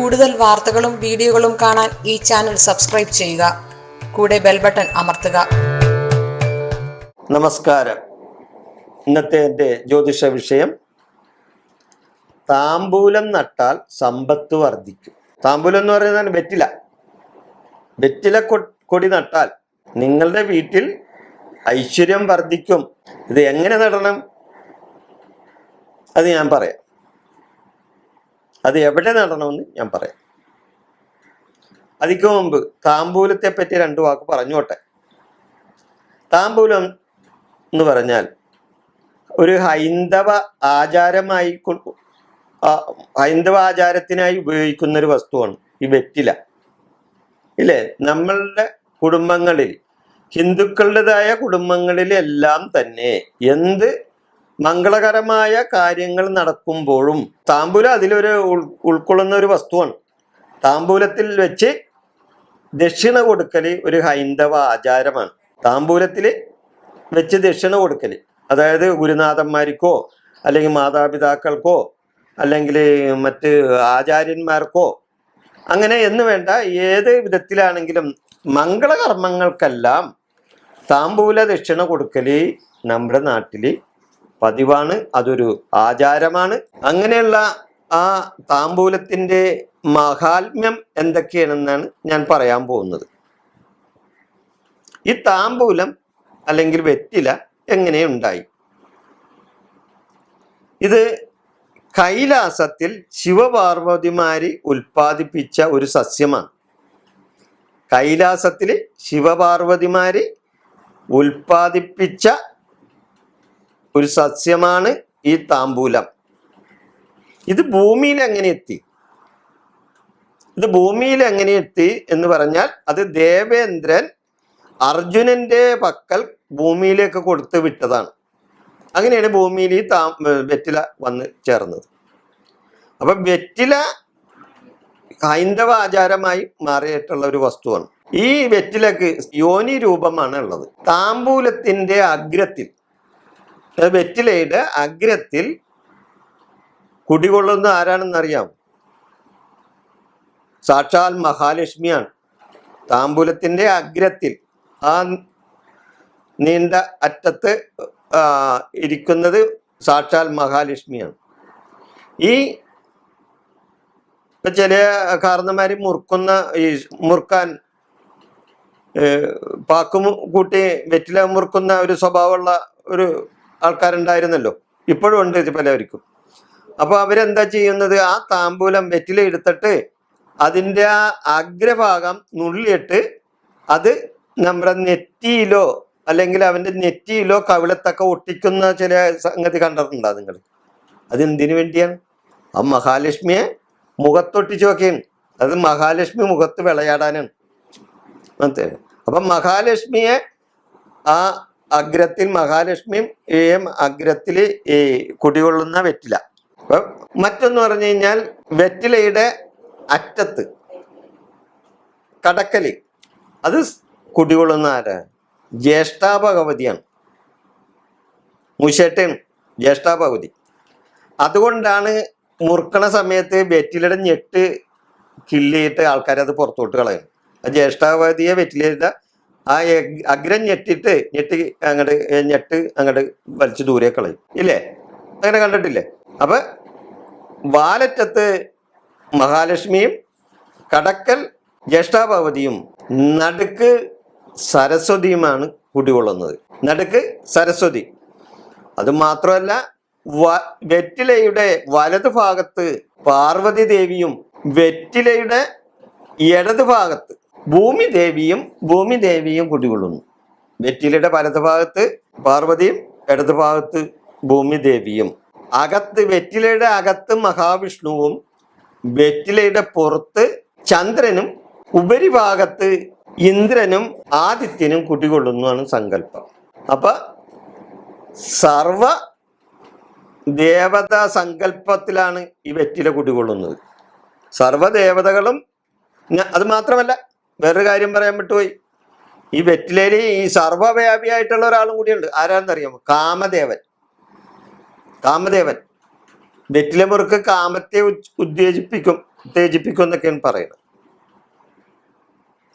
കൂടുതൽ വാർത്തകളും വീഡിയോകളും കാണാൻ ഈ ചാനൽ സബ്സ്ക്രൈബ് ചെയ്യുക. കൂടെ ബെൽ ബട്ടൺ അമർത്തുക. നമസ്കാരം. ഇന്നത്തെ എൻ്റെ ജ്യോതിഷ വിഷയം, താമ്പൂലം നട്ടാൽ സമ്പത്ത് വർദ്ധിക്കും. താമ്പൂലം എന്ന് പറയുന്നത് വെറ്റില കൊടി നട്ടാൽ നിങ്ങളുടെ വീട്ടിൽ ഐശ്വര്യം വർദ്ധിക്കും. ഇത് എങ്ങനെ നടണം അത് ഞാൻ പറയാം. അത് എവിടെ നടണമെന്ന് ഞാൻ പറയാം. അതിക്ക് മുമ്പ് താമ്പൂലത്തെ പറ്റി 2 വാക്ക് പറഞ്ഞോട്ടെ. താമ്പൂലം എന്ന് പറഞ്ഞാൽ ഒരു ഹൈന്ദവ ആചാരത്തിനായി ഉപയോഗിക്കുന്ന ഒരു വസ്തുവാണ് ഈ വെറ്റില. ഇല്ലേ? നമ്മളുടെ കുടുംബങ്ങളിൽ, ഹിന്ദുക്കളുടേതായ കുടുംബങ്ങളിലെല്ലാം തന്നെ എന്ത് മംഗളകരമായ കാര്യങ്ങൾ നടക്കുമ്പോഴും താമ്പൂലം അതിലൊരു ഉൾക്കൊള്ളുന്ന ഒരു വസ്തുവാണ്. താമ്പൂലത്തിൽ വെച്ച് ദക്ഷിണ കൊടുക്കൽ ഒരു ഹൈന്ദവ ആചാരമാണ്. താമ്പൂലത്തിൽ വെച്ച് ദക്ഷിണ കൊടുക്കൽ, അതായത് ഗുരുനാഥന്മാർക്കോ അല്ലെങ്കിൽ മാതാപിതാക്കൾക്കോ അല്ലെങ്കിൽ മറ്റ് ആചാര്യന്മാർക്കോ അങ്ങനെ എന്ന് വേണ്ട, ഏത് വിധത്തിലാണെങ്കിലും മംഗളകർമ്മങ്ങൾക്കെല്ലാം താമ്പൂല ദക്ഷിണ കൊടുക്കൽ നമ്മുടെ നാട്ടിൽ പതിവാണ്. അതൊരു ആചാരമാണ്. അങ്ങനെയുള്ള ആ താമ്പൂലത്തിൻ്റെ മഹാത്മ്യം എന്തൊക്കെയാണെന്നാണ് ഞാൻ പറയാൻ പോകുന്നത്. ഈ താമ്പൂലം അല്ലെങ്കിൽ വെറ്റില എങ്ങനെയുണ്ടായി? ഇത് കൈലാസത്തിൽ ശിവപാർവതിമാര് ഉൽപ്പാദിപ്പിച്ച ഒരു സസ്യമാണ്. കൈലാസത്തിൽ ശിവപാർവതിമാര് ഉൽപ്പാദിപ്പിച്ച ഒരു സസ്യമാണ് ഈ താമ്പൂലം. ഇത് ഭൂമിയിൽ എങ്ങനെ എത്തി എന്ന് പറഞ്ഞാൽ, അത് ദേവേന്ദ്രൻ അർജുനന്റെ പക്കൽ ഭൂമിയിലേക്ക് കൊടുത്ത് വിട്ടതാണ്. അങ്ങനെയാണ് ഭൂമിയിൽ ഈ വെറ്റില വന്ന് ചേർന്നത്. അപ്പൊ വെറ്റില ഹൈന്ദവ ആചാരമായി മാറിയിട്ടുള്ള ഒരു വസ്തുവാണ്. ഈ വെറ്റിലക്ക് യോനി രൂപമാണ് ഉള്ളത്. താമ്പൂലത്തിന്റെ അഗ്രത്തിൽ, വെറ്റിലയുടെ അഗ്രത്തിൽ കുടികൊള്ളുന്ന ആരാണെന്നറിയാം? സാക്ഷാൽ മഹാലക്ഷ്മിയാണ്. താമ്പൂലത്തിന്റെ അഗ്രത്തിൽ, ആ നീണ്ട അറ്റത്ത് ഇരിക്കുന്നത് സാക്ഷാൽ മഹാലക്ഷ്മിയാണ്. ഈ ചില കാരണന്മാര് മുറുക്കാൻ പാക്കും കൂട്ടി വെറ്റില മുറുക്കുന്ന ഒരു സ്വഭാവമുള്ള ഒരു ആൾക്കാരുണ്ടായിരുന്നല്ലോ, ഇപ്പോഴും ഉണ്ട് പലവർക്കും. അപ്പൊ അവരെന്താ ചെയ്യുന്നത്? ആ താമ്പൂലം വെറ്റില എടുത്തിട്ട് അതിൻ്റെ ആ അഗ്രഭാഗം നുള്ളിയിട്ട് അത് നമ്മുടെ നെറ്റിയിലോ അല്ലെങ്കിൽ അവൻ്റെ നെറ്റിയിലോ കവിളത്തൊക്കെ ഒട്ടിക്കുന്ന ചില സംഗതി കണ്ടിട്ടുണ്ടോ നിങ്ങൾ? അതെന്തിനു വേണ്ടിയാണ്? ആ മഹാലക്ഷ്മിയെ മുഖത്തൊട്ടിച്ച് നോക്കിയാണ്. അത് മഹാലക്ഷ്മി മുഖത്ത് വിളയാടാനാണ്. അപ്പം മഹാലക്ഷ്മിയെ ആ അഗ്രത്തിൽ, മഹാലക്ഷ്മിയും അഗ്രത്തിൽ ഈ കുടികൊള്ളുന്ന വെറ്റില. അപ്പം മറ്റൊന്ന് പറഞ്ഞു കഴിഞ്ഞാൽ, വെറ്റിലയുടെ അറ്റത്ത് കടക്കല്, അത് കുടികൊള്ളുന്ന ആരാ? ജ്യേഷ്ഠാ ഭഗവതിയാണ്. മുഷേട്ടൻ ജ്യേഷ്ഠാ ഭഗവതി. അതുകൊണ്ടാണ് മുറുക്കണ സമയത്ത് വെറ്റിലയുടെ ഞെട്ട് കിള്ളിയിട്ട് ആൾക്കാരത് പുറത്തോട്ട് കളയുന്നത്. ആ ജ്യേഷ്ഠാഭഗവതിയെ വെറ്റിലയുടെ ആ അഗ്രം ഞെട്ട് അങ്ങോട്ട് വലിച്ചു ദൂരെ കളയും. ഇല്ലേ? അങ്ങനെ കണ്ടിട്ടില്ലേ? അപ്പൊ വാലറ്റത്ത് മഹാലക്ഷ്മിയും കടക്കൽ ജ്യേഷ്ഠാഭഗവതിയും നടുക്ക് സരസ്വതിയുമാണ് കുടികൊള്ളുന്നത്. നടുക്ക് സരസ്വതി. അത് മാത്രമല്ല, വെറ്റിലയുടെ വലതു ഭാഗത്ത് പാർവതി ദേവിയും വെറ്റിലയുടെ ഇടതു ഭാഗത്ത് ഭൂമി ദേവിയും കുടികൊള്ളുന്നു. വെറ്റിലയുടെ വലതു ഭാഗത്ത് പാർവതിയും ഇടതു ഭാഗത്ത് ഭൂമി ദേവിയും. വെറ്റിലയുടെ അകത്ത് മഹാവിഷ്ണുവും വെറ്റിലയുടെ പുറത്ത് ചന്ദ്രനും ഉപരിഭാഗത്ത് ഇന്ദ്രനും ആദിത്യനും കുടികൊള്ളുന്നതാണ് സങ്കല്പം. അപ്പൊ സർവ ദേവതാ സങ്കല്പത്തിലാണ് ഈ വെറ്റില കുടികൊള്ളുന്നത്. സർവദേവതകളും. അത് മാത്രമല്ല, വേറൊരു കാര്യം പറയാൻ വിട്ടുപോയി. ഈ വെറ്റിലയിൽ ഈ സർവവ്യാപിയായിട്ടുള്ള ഒരാളും കൂടിയുണ്ട്. ആരാണെന്നറിയാമോ? കാമദേവൻ. വെറ്റില മുറുക്ക് കാമത്തെ ഉത്തേജിപ്പിക്കും. ഉത്തേജിപ്പിക്കും എന്നൊക്കെയാണ് പറയുന്നത്.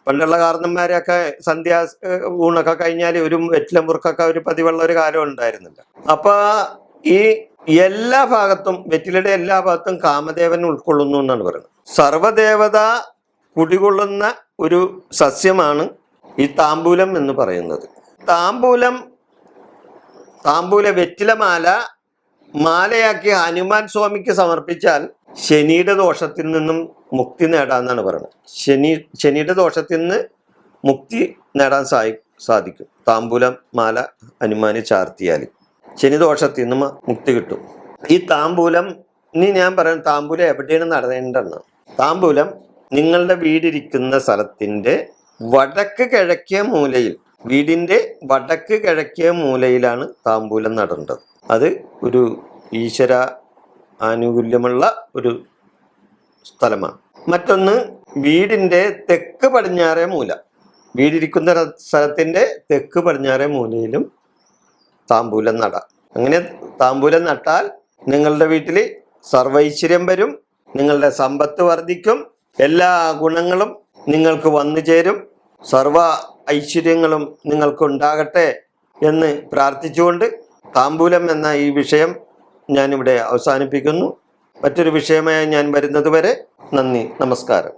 പണ്ടുള്ള കാരണന്മാരെയൊക്കെ ഊണൊക്കെ കഴിഞ്ഞാൽ ഒരു വെറ്റില മുറുക്കൊക്കെ ഒരു പതിവുള്ള ഒരു കാലം ഉണ്ടായിരുന്നില്ല. അപ്പൊ ഈ എല്ലാ ഭാഗത്തും, വെറ്റിലയുടെ എല്ലാ ഭാഗത്തും കാമദേവൻ ഉൾക്കൊള്ളുന്നു എന്നാണ് പറയുന്നത്. സർവദേവത കുടികൊള്ളുന്ന ഒരു സസ്യമാണ് ഈ താമ്പൂലം എന്ന് പറയുന്നത്. താമ്പൂല വെറ്റിലമാല മാലയാക്കി ഹനുമാൻ സ്വാമിക്ക് സമർപ്പിച്ചാൽ ശനിയുടെ ദോഷത്തിൽ നിന്നും മുക്തി നേടാമെന്നാണ് പറയുന്നത്. ശനിയുടെ ദോഷത്തിൽ നിന്ന് മുക്തി നേടാൻ സാധിക്കും. താമ്പൂലം മാല ഹനുമാന് ചാർത്തിയാൽ ശനി ദോഷത്തിൽ നിന്ന് മുക്തി കിട്ടും. ഈ താമ്പൂലം, ഇനി ഞാൻ പറയാം താമ്പൂലം എവിടെയാണ് നടത്തേണ്ടതെന്ന്. താമ്പൂലം നിങ്ങളുടെ വീടിരിക്കുന്ന സ്ഥലത്തിൻ്റെ വടക്ക് കിഴക്കേ മൂലയിൽ, വീടിൻ്റെ വടക്ക് കിഴക്കേ മൂലയിലാണ് താമ്പൂലം നടേണ്ടത്. അത് ഒരു ഈശ്വര ആനുകൂല്യമുള്ള ഒരു സ്ഥലമാണ്. മറ്റൊന്ന്, വീടിൻ്റെ തെക്ക് പടിഞ്ഞാറേ മൂല, വീടിരിക്കുന്ന സ്ഥലത്തിൻ്റെ തെക്ക് പടിഞ്ഞാറേ മൂലയിലും താമ്പൂലം നടാം. അങ്ങനെ താമ്പൂലം നട്ടാൽ നിങ്ങളുടെ വീട്ടിൽ സർവൈശ്വര്യം വരും, നിങ്ങളുടെ സമ്പത്ത് വർദ്ധിക്കും, എല്ലാ ഗുണങ്ങളും നിങ്ങൾക്ക് വന്നു ചേരും, സർവ ഐശ്വര്യങ്ങളും നിങ്ങൾക്കുണ്ടാകട്ടെ എന്ന് പ്രാർത്ഥിച്ചുകൊണ്ട് താമ്പൂലം എന്ന ഈ വിഷയം ഞാനിവിടെ അവസാനിപ്പിക്കുന്നു. മറ്റൊരു വിഷയമായി ഞാൻ വരുന്നത് വരെ നന്ദി, നമസ്കാരം.